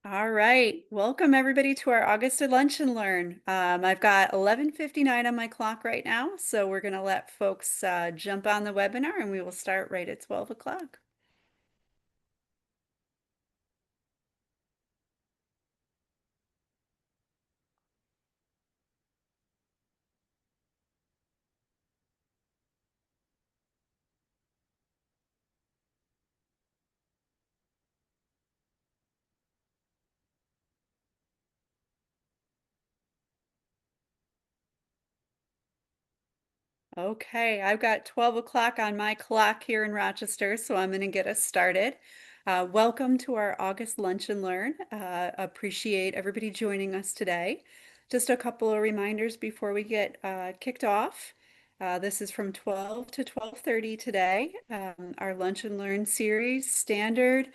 All right. Welcome everybody to our August Lunch and Learn. I've got 11:59 on my clock right now, so we're going to let folks jump on the webinar and we will start right at 12 o'clock. Okay, I've got 12 o'clock on my clock here in Rochester, so I'm going to get us started. Welcome to our August Lunch and Learn. Appreciate everybody joining us today. Just a couple of reminders before we get kicked off. This is from 12 to 12:30 today. Our Lunch and Learn series, standard,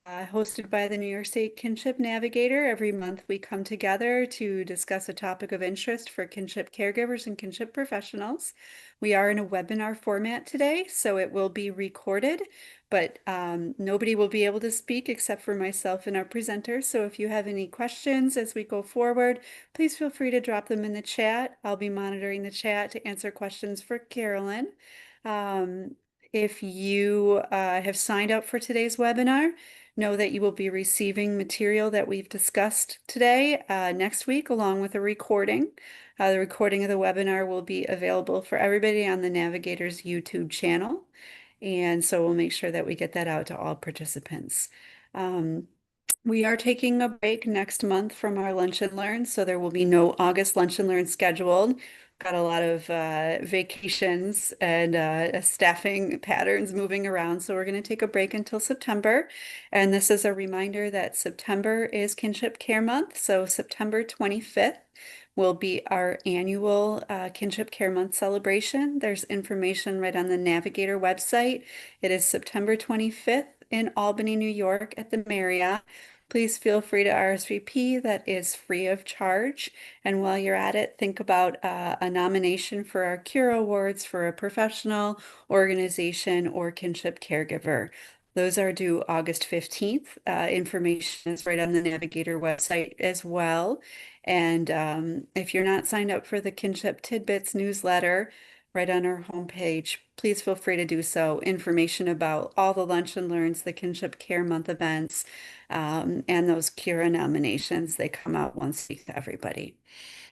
hosted by the New York State Kinship Navigator. Every month we come together to discuss a topic of interest for kinship caregivers and kinship professionals. We are in a webinar format today, so it will be recorded, but nobody will be able to speak except for myself and our presenters. So if you have any questions as we go forward, please feel free to drop them in the chat. I'll be monitoring the chat to answer questions for Carolyn. If you have signed up for today's webinar, know that you will be receiving material that we've discussed today next week, along with a recording. The recording of the webinar will be available for everybody on the Navigator's YouTube channel. And so we'll make sure that we get that out to all participants. We are taking a break next month from our Lunch and Learn, so there will be no August Lunch and Learn scheduled. Got a lot of vacations and staffing patterns moving around, so we're going to take a break until September. And this is a reminder that September is Kinship Care Month, so September 25th will be our annual Kinship Care Month celebration. There's information right on the Navigator website. It is September 25th in Albany, New York at the Marriott. Please feel free to RSVP. That is free of charge. And while you're at it, think about a nomination for our Cure Awards for a professional, organization, or kinship caregiver. Those are due August 15th. Information is right on the Navigator website as well. And if you're not signed up for the Kinship Tidbits newsletter, right on our homepage, please feel free to do so. Information about all the Lunch and Learns, the Kinship Care Month events, and those Cura nominations. They come out once a week to everybody.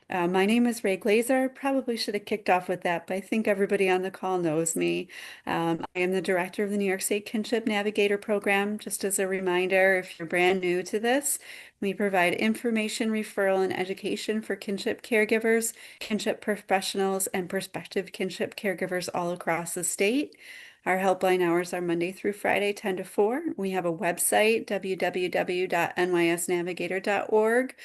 My name is Rae Glaser. Probably should have kicked off with that, but I think everybody on the call knows me. I am the director of the New York State Kinship Navigator program. Just as a reminder, if you're brand new to this, we provide information, referral, and education for kinship caregivers, kinship professionals, and prospective kinship caregivers all across the state. Our helpline hours are Monday through Friday, 10 to 4. We have a website, www.nysnavigator.org,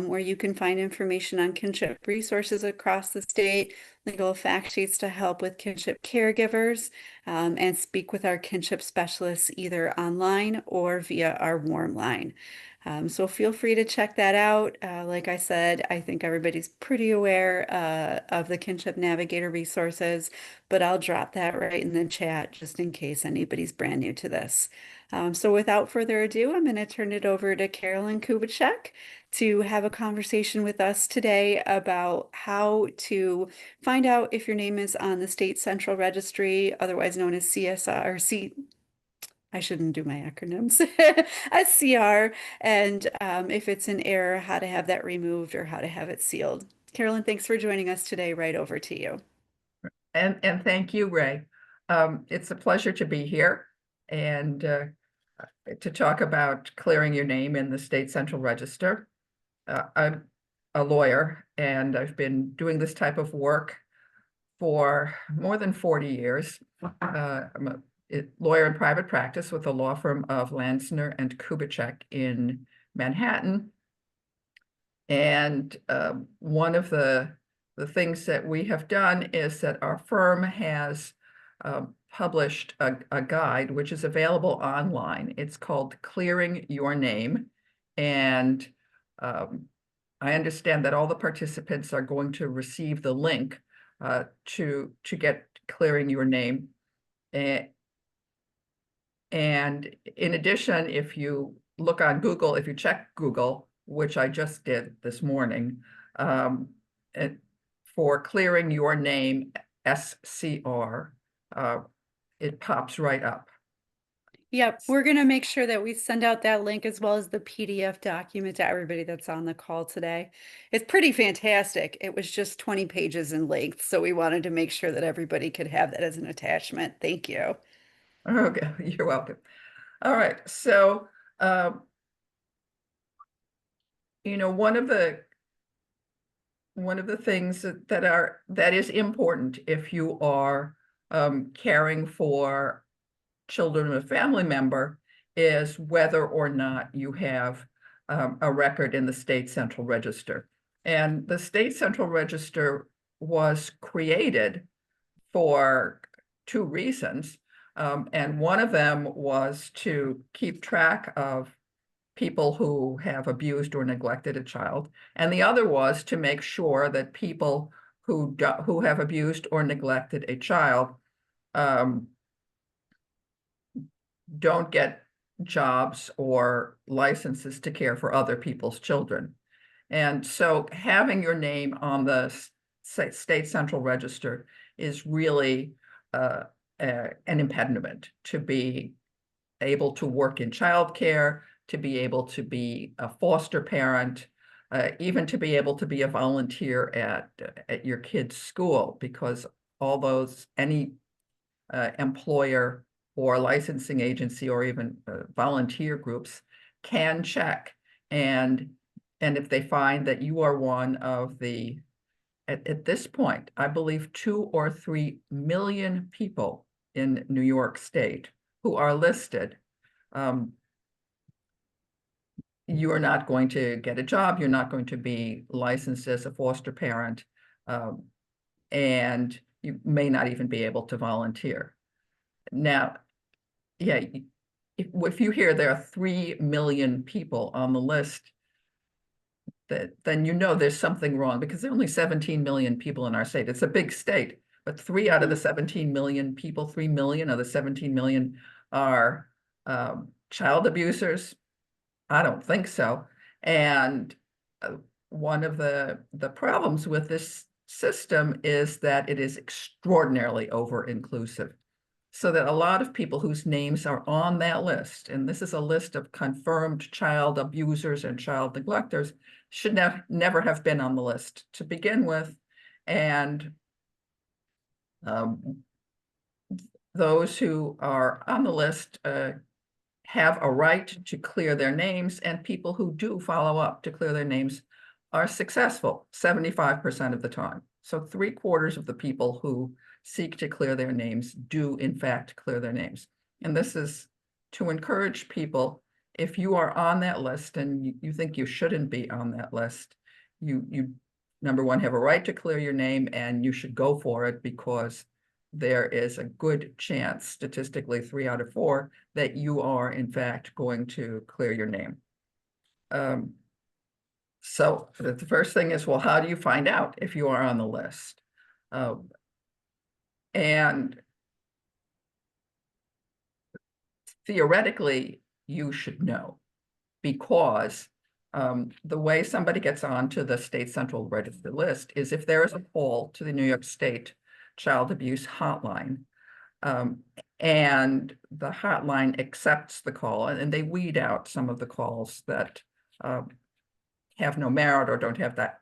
where you can find information on kinship resources across the state, legal fact sheets to help with kinship caregivers, and speak with our kinship specialists either online or via our warm line. So feel free to check that out. Like I said, I think everybody's pretty aware of the Kinship Navigator resources, but I'll drop that right in the chat just in case anybody's brand new to this. So without further ado, I'm going to turn it over to Carolyn Kubitschek to have a conversation with us today about how to find out if your name is on the State Central Registry, otherwise known as CSR, I shouldn't do my acronyms, SCR, and if it's an error, how to have that removed or how to have it sealed. Carolyn, thanks for joining us today. Right over to you. And thank you, Rae. It's a pleasure to be here and to talk about clearing your name in the State Central Register. I'm a lawyer, and I've been doing this type of work for more than 40 years. I'm a lawyer in private practice with the law firm of Lansner and Kubitschek in Manhattan. And one of the things that we have done is that our firm has published a guide which is available online. It's called Clearing Your Name. And I understand that all the participants are going to receive the link to get Clearing Your Name. And in addition, if you look on Google, if you check Google, which I just did this morning, um, for clearing your name, SCR, it pops right up. Yep, we're going to make sure that we send out that link as well as the PDF document to everybody that's on the call today. It's pretty fantastic. It was just 20 pages in length, so we wanted to make sure that everybody could have that as an attachment. Thank you. Okay, you're welcome. All right, so one of the things that is important if you are caring for children of a family member is whether or not you have a record in the state central register. And the state central register was created for two reasons. And one of them was to keep track of people who have abused or neglected a child. And the other was to make sure that people who have abused or neglected a child don't get jobs or licenses to care for other people's children. And so having your name on the state central register is really an impediment to be able to work in childcare, to be able to be a foster parent, even to be able to be a volunteer at your kid's school, because any employer or licensing agency or even volunteer groups can check. And if they find that you are one of the, at this point, I believe 2 or 3 million people in New York State who are listed, you are not going to get a job, you're not going to be licensed as a foster parent, and you may not even be able to volunteer. Now, yeah, if you hear there are 3 million people on the list, then you know there's something wrong, because there are only 17 million people in our state. It's a big state, but 3 out of the 17 million people, 3 million of the 17 million are child abusers. I don't think so. And one of the problems with this system is that it is extraordinarily over-inclusive, so that a lot of people whose names are on that list, and this is a list of confirmed child abusers and child neglectors, should never have been on the list to begin with. And those who are on the list have a right to clear their names, and people who do follow up to clear their names are successful 75% of the time. So 3/4 of the people who seek to clear their names do in fact clear their names. And this is to encourage people, if you are on that list and you think you shouldn't be on that list, you number one, have a right to clear your name, and you should go for it, because there is a good chance, statistically 3 out of 4, that you are in fact going to clear your name. So the first thing is, well, how do you find out if you are on the list? And theoretically, you should know, because the way somebody gets onto the state central register list is if there is a call to the New York State Child Abuse Hotline, and the hotline accepts the call, and they weed out some of the calls that have no merit or don't have that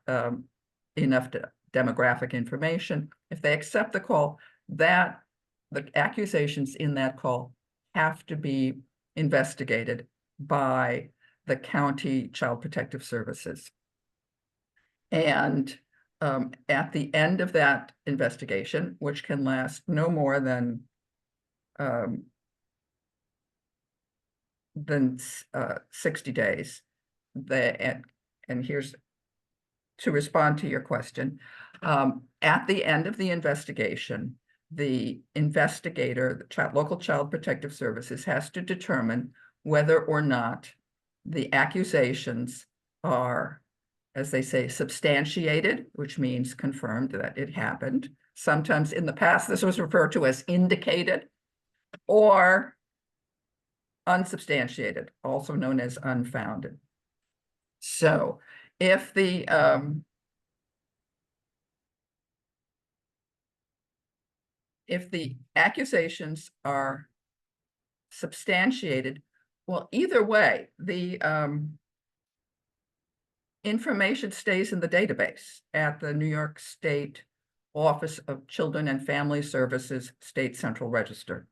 enough demographic information. If they accept the call, the accusations in that call have to be investigated by the county child protective services. And at the end of that investigation, which can last no more than 60 days, and here's to respond to your question. At the end of the investigation, the investigator, the local child protective services, has to determine whether or not the accusations are, as they say, substantiated, which means confirmed that it happened. Sometimes in the past, this was referred to as indicated, or unsubstantiated, also known as unfounded. So if the accusations are substantiated, well, either way, the information stays in the database at the New York State Office of Children and Family Services State Central Register.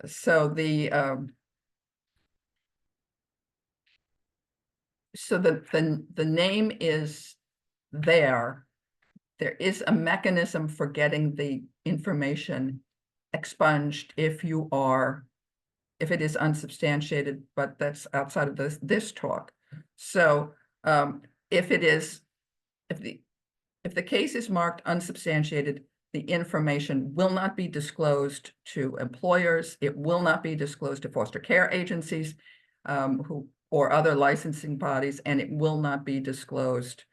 So the name is there. There is a mechanism for getting the information expunged if it is unsubstantiated, but that's outside of this talk. So if the case is marked unsubstantiated, the information will not be disclosed to employers. It will not be disclosed to foster care agencies or other licensing bodies, and it will not be disclosed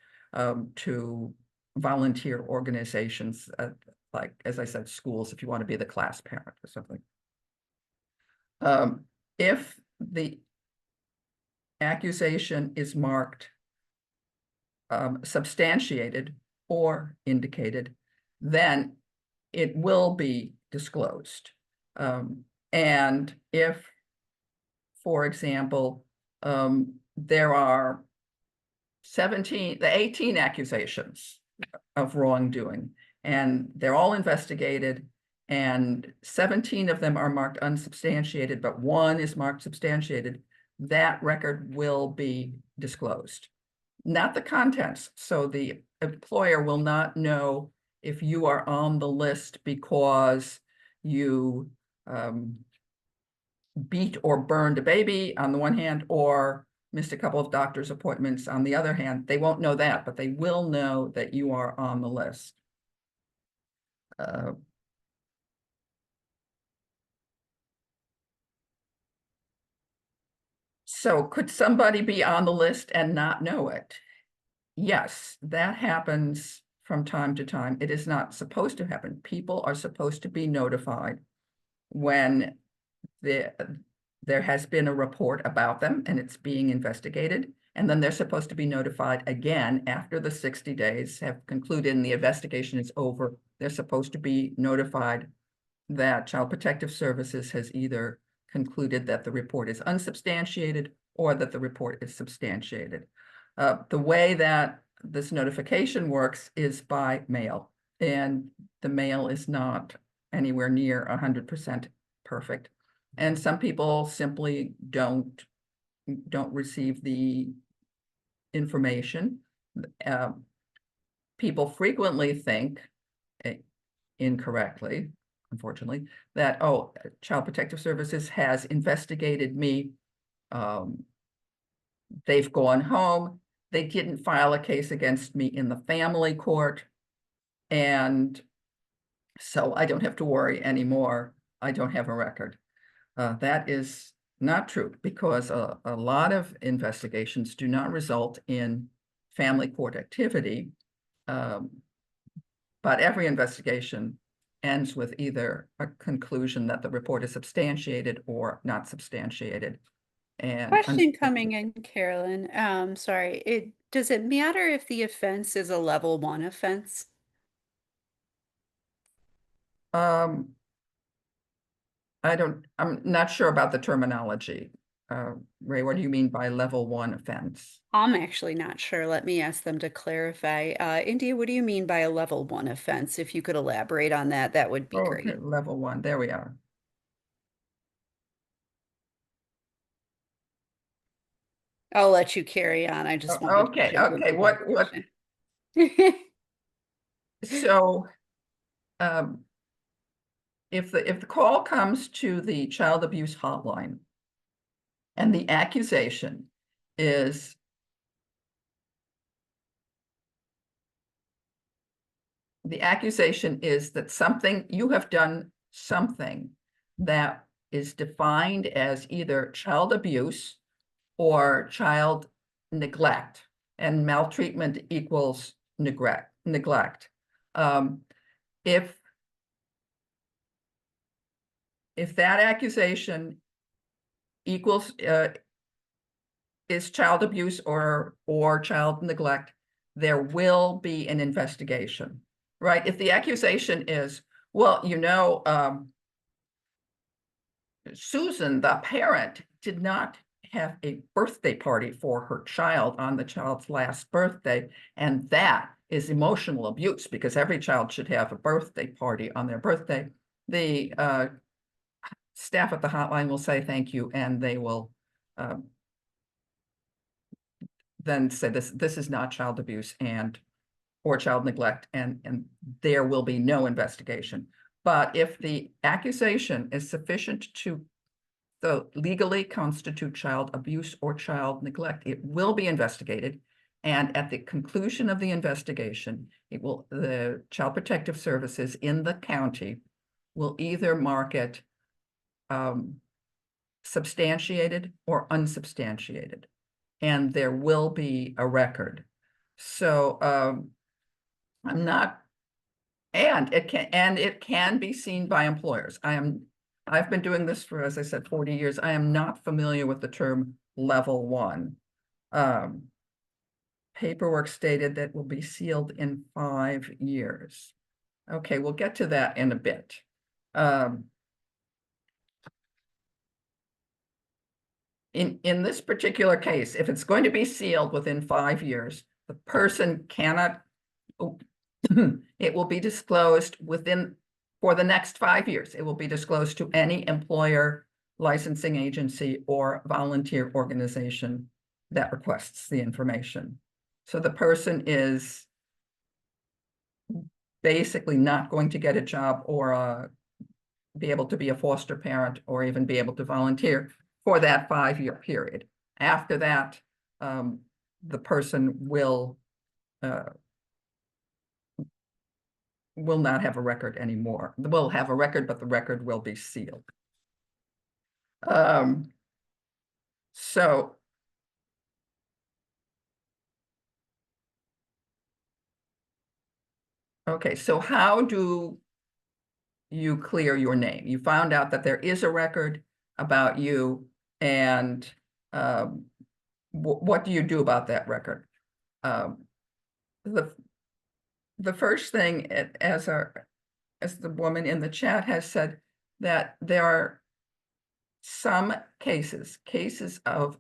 to volunteer organizations, like, as I said, schools, if you want to be the class parent or something. If the accusation is marked substantiated or indicated, then it will be disclosed. And if, for example, there are 18 accusations of wrongdoing, and they're all investigated, and 17 of them are marked unsubstantiated, but one is marked substantiated, that record will be disclosed. Not the contents. So the employer will not know if you are on the list because you beat or burned a baby on the one hand, or missed a couple of doctor's appointments on the other hand. They won't know that, but they will know that you are on the list. So could somebody be on the list and not know it? Yes, that happens from time to time. It is not supposed to happen. People are supposed to be notified when there has been a report about them and it's being investigated. And then they're supposed to be notified again after the 60 days have concluded and the investigation is over. They're supposed to be notified that Child Protective Services has either concluded that the report is unsubstantiated or that the report is substantiated. The way that this notification works is by mail, and the mail is not anywhere near 100% perfect. And some people simply don't receive the information. People frequently think, incorrectly, unfortunately, that, oh, Child Protective Services has investigated me. They've gone home. They didn't file a case against me in the family court. And so I don't have to worry anymore. I don't have a record. That is not true, because a lot of investigations do not result in family court activity. But every investigation ends with either a conclusion that the report is substantiated or not substantiated. And Question coming in, Carolyn. Sorry, does it matter if the offense is a level 1 offense? I'm not sure about the terminology. Rae, what do you mean by level 1 offense? I'm actually not sure. Let me ask them to clarify. India, what do you mean by a level 1 offense? If you could elaborate on that, that would be great. Okay, level 1, there we are. I'll let you carry on. I just wanted to jump Okay, into what so if the call comes to the child abuse hotline and the accusation is that you have done something that is defined as either child abuse or child neglect, and maltreatment equals neglect. If that accusation equals is child abuse or child neglect, there will be an investigation, right? If the accusation is, well, Susan, the parent, did not have a birthday party for her child on the child's last birthday, and that is emotional abuse because every child should have a birthday party on their birthday. The staff at the hotline will say thank you, and they will then say this is not child abuse or child neglect, and there will be no investigation. But if the accusation is sufficient to legally constitute child abuse or child neglect, it will be investigated. And at the conclusion of the investigation, the Child Protective Services in the county will either mark it substantiated or unsubstantiated, and there will be a record. So I'm not, and it can be seen by employers. I've been doing this for, as I said, 40 years. I am not familiar with the term level 1. Paperwork stated that will be sealed in 5 years. Okay, we'll get to that in a bit. In this particular case, if it's going to be sealed within 5 years, the person cannot, it will be disclosed for the next 5 years. It will be disclosed to any employer, licensing agency, or volunteer organization that requests the information. So the person is basically not going to get a job or be able to be a foster parent or even be able to volunteer for that 5-year period. After that, the person will not have a record anymore. Will have a record, but the record will be sealed. Okay, so how do you clear your name? You found out that there is a record about you, and what do you do about that record? The first thing, as the woman in the chat has said, that there are some cases of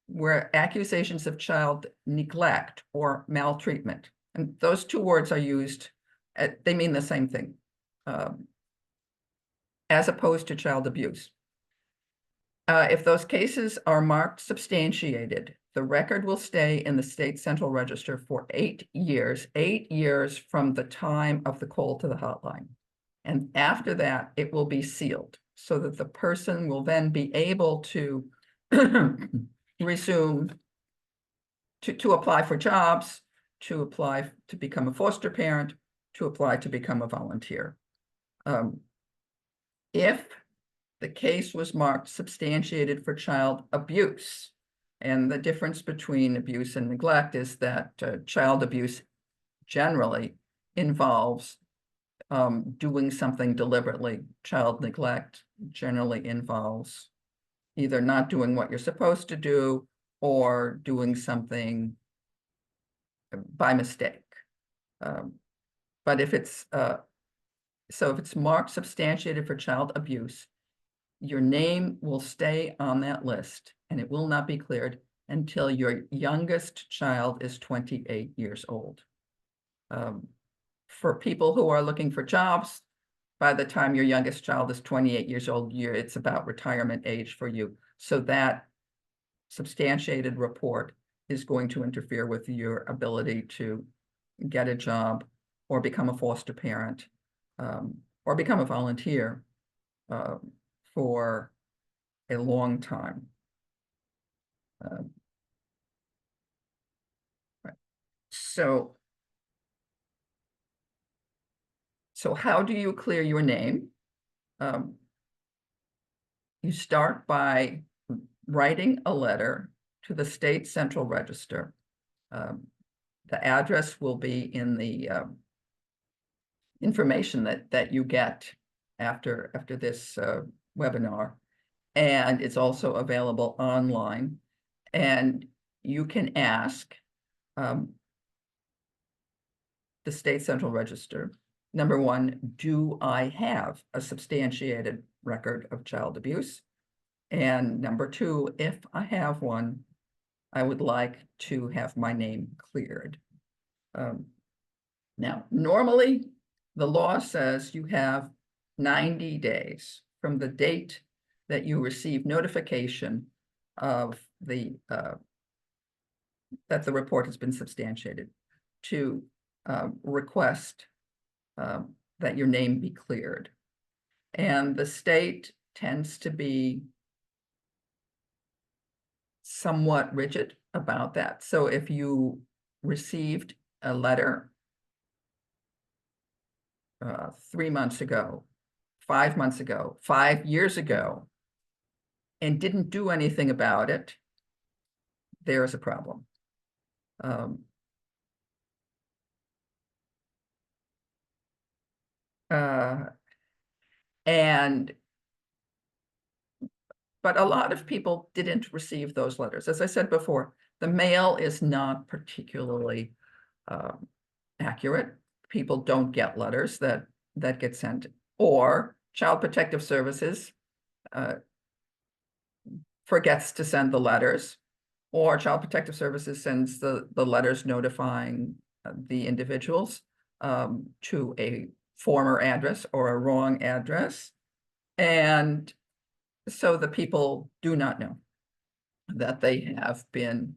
where accusations of child neglect or maltreatment, and those two words are used, they mean the same thing, as opposed to child abuse. If those cases are marked substantiated, the record will stay in the state central register for 8 years, 8 years from the time of the call to the hotline. And after that, it will be sealed so that the person will then be able to resume to apply for jobs, to apply to become a foster parent, to apply to become a volunteer. If the case was marked substantiated for child abuse, and the difference between abuse and neglect is that child abuse generally involves doing something deliberately. Child neglect generally involves either not doing what you're supposed to do or doing something by mistake. But if it's marked substantiated for child abuse, your name will stay on that list and it will not be cleared until your youngest child is 28 years old. For people who are looking for jobs, by the time your youngest child is 28 years old, it's about retirement age for you. So that substantiated report is going to interfere with your ability to get a job or become a foster parent or become a volunteer for a long time. Right. So how do you clear your name? You start by writing a letter to the state central register. The address will be in the information that you get after this webinar. and it's also available online. And you can ask the State Central Register, number one, do I have a substantiated record of child abuse? And number two, if I have one, I would like to have my name cleared. Now, normally, the law says you have 90 days from the date that you receive notification of that the report has been substantiated to request that your name be cleared. And the state tends to be somewhat rigid about that. So if you received a letter 3 months ago, 5 months ago, 5 years ago, and didn't do anything about it, there is a problem. But a lot of people didn't receive those letters. As I said before, the mail is not particularly accurate. People don't get letters that get sent, or Child Protective Services forgets to send the letters, or Child Protective Services sends the letters notifying the individuals to a former address or a wrong address. And so the people do not know that they have been,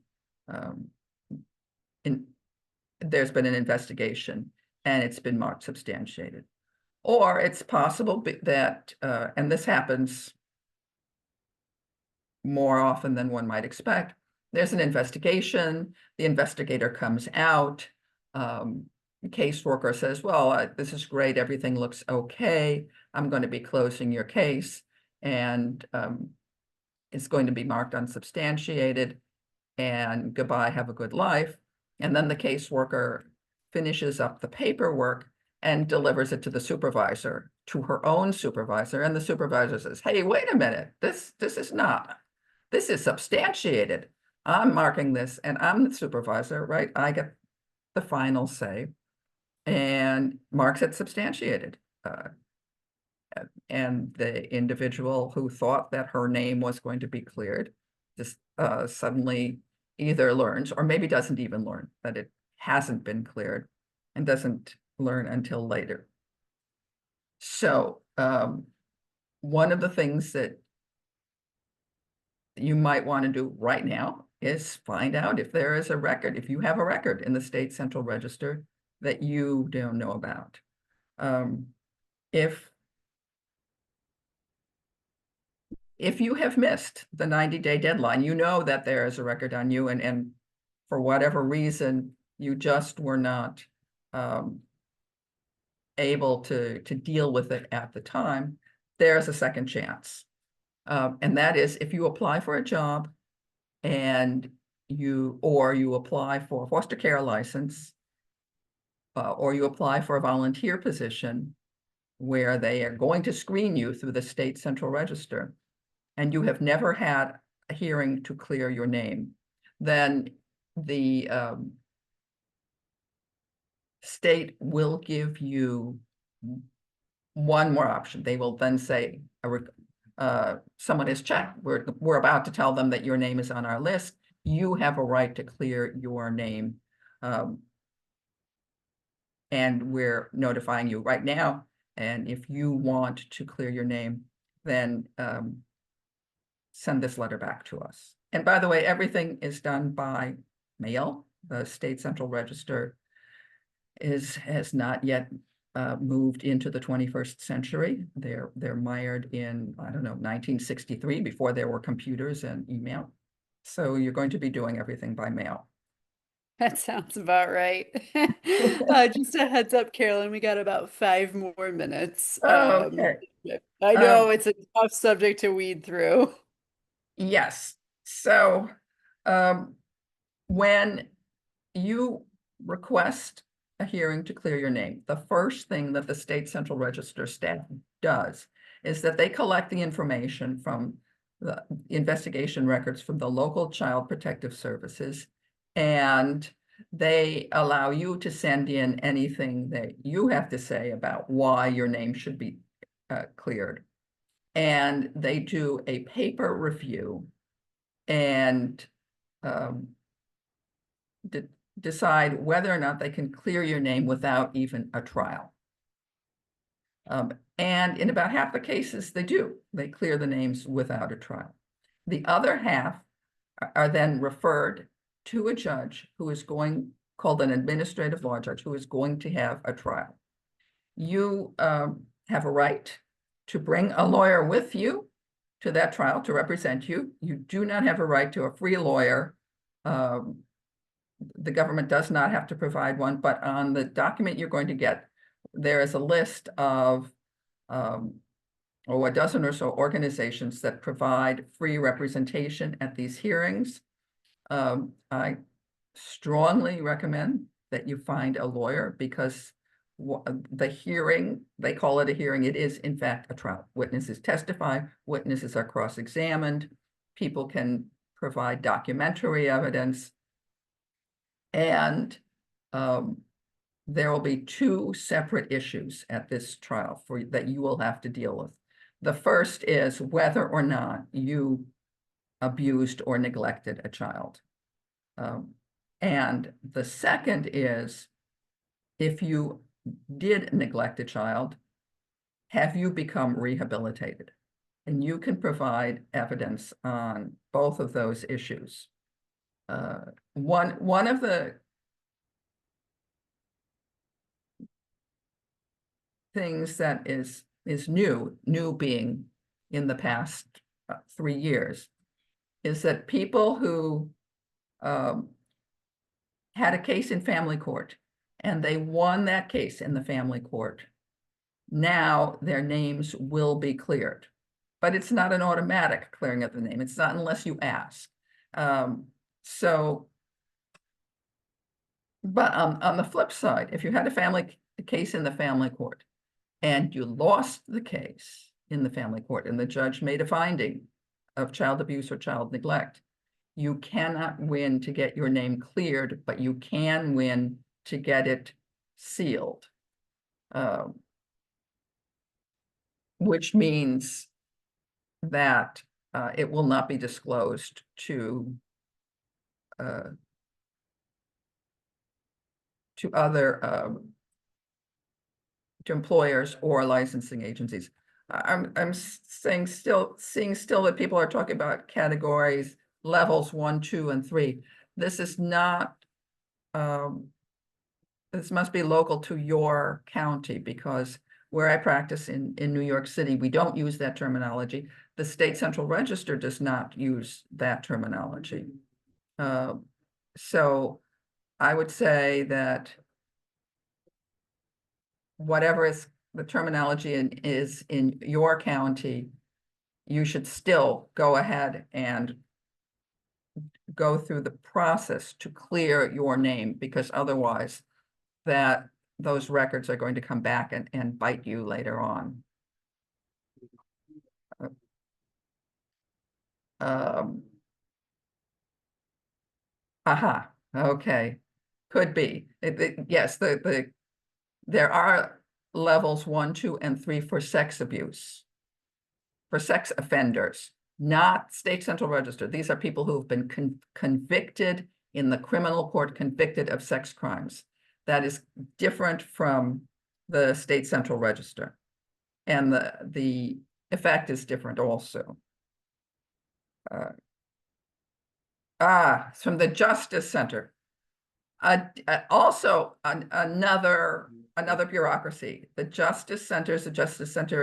there's been an investigation and it's been marked substantiated. Or it's possible that, and this happens more often than one might expect, there's an investigation, the investigator comes out, the caseworker says, well, this is great, everything looks okay, I'm going to be closing your case, and it's going to be marked unsubstantiated, and goodbye, have a good life. And then the caseworker finishes up the paperwork and delivers it to the supervisor, to her own supervisor, and the supervisor says, hey, wait a minute, this is substantiated. I'm marking this, and I'm the supervisor, right? I get the final say, and marks it substantiated. And the individual who thought that her name was going to be cleared just suddenly either learns, or maybe doesn't even learn, that it hasn't been cleared, and doesn't learn until later. So one of the things that you might want to do right now is find out if there is a record, if you have a record in the State Central Register that you don't know about. If you have missed the 90-day deadline, you know that there is a record on you, and for whatever reason, you just were not able to deal with it at the time, there's a second chance. And that is if you apply for a job and you apply for a foster care license, or you apply for a volunteer position where they are going to screen you through the State Central Register, and you have never had a hearing to clear your name, then the state will give you one more option. They will then say, someone is checked. We're about to tell them that your name is on our list. You have a right to clear your name. And we're notifying you right now. And if you want to clear your name, then send this letter back to us. And by the way, everything is done by mail. The State Central Register has not yet moved into the 21st century. They're mired in, I don't know, 1963, before there were computers and email. So you're going to be doing everything by mail. That sounds about right. Just a heads up, Carolyn, we got about 5 more minutes. Okay. I know it's a tough subject to weed through. Yes. So when you request a hearing to clear your name, the first thing that the State Central Register staff does is that they collect the information from the investigation records from the local child protective services, and they allow you to send in anything that you have to say about why your name should be cleared. And they do a paper review and decide whether or not they can clear your name without even a trial. And in about half the cases, they do. They clear the names without a trial. The other half are then referred to a judge who is called an administrative law judge, who is going to have a trial. You have a right to bring a lawyer with you to that trial to represent you. You do not have a right to a free lawyer. The government does not have to provide one, but on the document you're going to get, there is a list of a dozen or so organizations that provide free representation at these hearings. I strongly recommend that you find a lawyer, because the hearing, they call it a hearing, it is in fact a trial. Witnesses testify, witnesses are cross-examined, people can provide documentary evidence, and there will be two separate issues at this trial that you will have to deal with. The first is whether or not you abused or neglected a child. And the second is, if you did neglect a child, have you become rehabilitated? And you can provide evidence on both of those issues. One of the things that is new being in the past 3 years, is that people who had a case in family court and they won that case in the family court, now their names will be cleared. But it's not an automatic clearing of the name. It's not unless you ask. But on the flip side, if you had a case in the family court and you lost the case in the family court and the judge made a finding of child abuse or child neglect, you cannot win to get your name cleared, but you can win to get it sealed, which means that it will not be disclosed to other to employers or licensing agencies. I'm seeing still that people are talking about categories, levels 1, 2, and 3. This is not, this must be local to your county, because where I practice in New York City, we don't use that terminology. The State Central Register does not use that terminology. So I would say that whatever is the terminology is in your county, you should still go ahead and go through the process to clear your name, because otherwise those records are going to come back and bite you later on. Okay, could be. Yes, there are levels 1, 2, and 3 for sex abuse, for sex offenders, not State Central Register. These are people who have been convicted in the criminal court, convicted of sex crimes. That is different from the State Central Register. And the effect is different also. From the Justice Center. Also, another bureaucracy. The Justice Center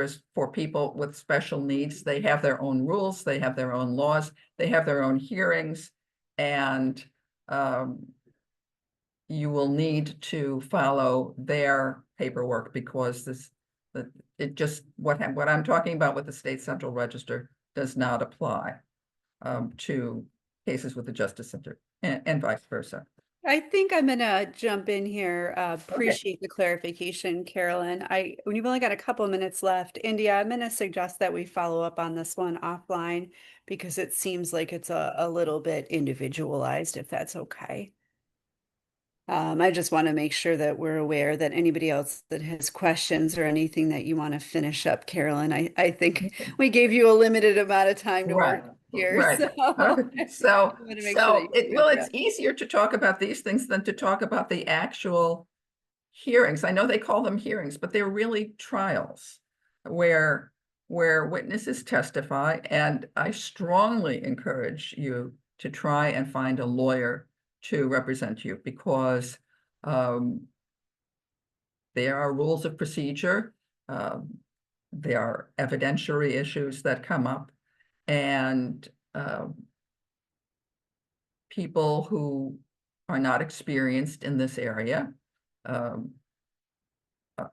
is for people with special needs. They have their own rules, they have their own laws, they have their own hearings, and you will need to follow their paperwork, because what I'm talking about with the State Central Register does not apply to cases with the Justice Center, and vice versa. I think I'm gonna jump in here. Okay. Appreciate the clarification, Carolyn. When you've only got a couple minutes left, India, I'm gonna suggest that we follow up on this one offline because it seems like it's a little bit individualized, if that's okay. I just want to make sure that we're aware that anybody else that has questions or anything that you want to finish up, Carolyn, I think we gave you a limited amount of time to Right, work here, right. so So, I want to make sure that so you it, feel well, good. it's easier to talk about these things than to talk about the actual hearings. I know they call them hearings, but they're really trials where witnesses testify, and I strongly encourage you to try and find a lawyer to represent you because um, there are rules of procedure. Um, there are evidentiary issues that come up, and people who are not experienced in this area um,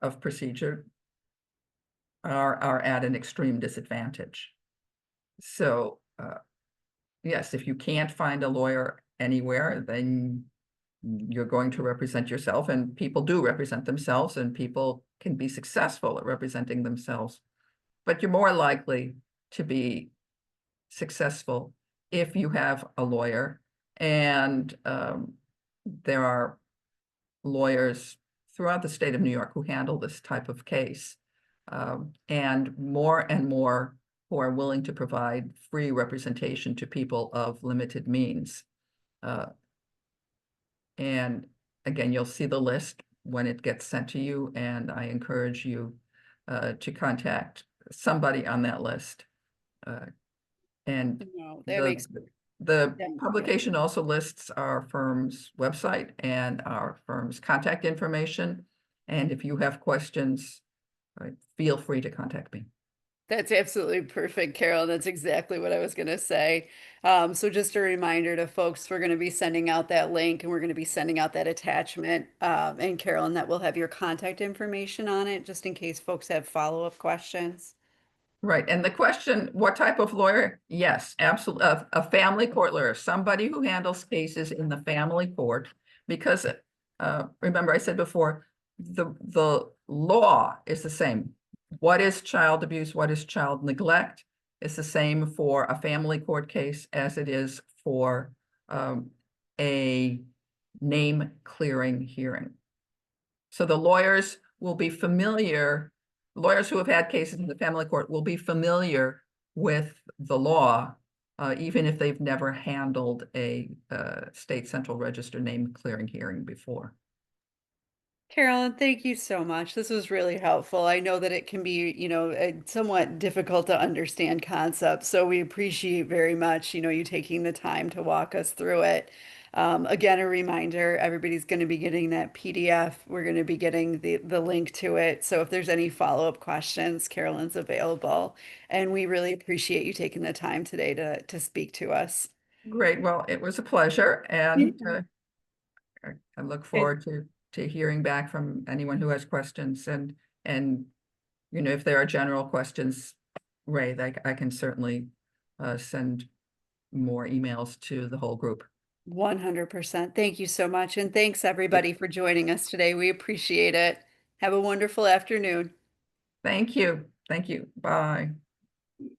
of procedure are at an extreme disadvantage. So yes, if you can't find a lawyer anywhere, then you're going to represent yourself, and people do represent themselves, and people can be successful at representing themselves. But you're more likely to be successful if you have a lawyer, and there are lawyers throughout the state of New York who handle this type of case, and more who are willing to provide free representation to people of limited means. Uh, and again, you'll see the list when it gets sent to you, and I encourage you to contact somebody on that list. Uh, and No, that the makes the sense. publication also lists our firm's website and our firm's contact information. And if you have questions, feel free to contact me. That's absolutely perfect, Carol. That's exactly what I was going to say. So just a reminder to folks, we're going to be sending out that link and we're going to be sending out that attachment. And Carolyn, that will have your contact information on it, just in case folks have follow-up questions. Right. And the question, what type of lawyer? Yes, absolutely. A family court lawyer, somebody who handles cases in the family court. Because remember, I said before, the law is the same. What is child abuse? What is child neglect? It's the same for a family court case as it is for a name clearing hearing. So the lawyers will be familiar, lawyers who have had cases in the family court will be familiar with the law, even if they've never handled a state central register name clearing hearing before. Carolyn, thank you so much. This was really helpful. I know that it can be, a somewhat difficult to understand concepts, so we appreciate very much, you taking the time to walk us through it. Again, a reminder, everybody's going to be getting that PDF. We're going to be getting the link to it. So if there's any follow-up questions, Carolyn's available. And we really appreciate you taking the time today to speak to us. Great. Well, it was a pleasure, and I look Yeah. forward to hearing back from anyone who has questions. And if there are general questions, Ray, I can certainly send more emails to the whole group. 100%. Thank you so much. And thanks everybody for joining us today. We appreciate it. Have a wonderful afternoon. Thank you. Thank you. Bye.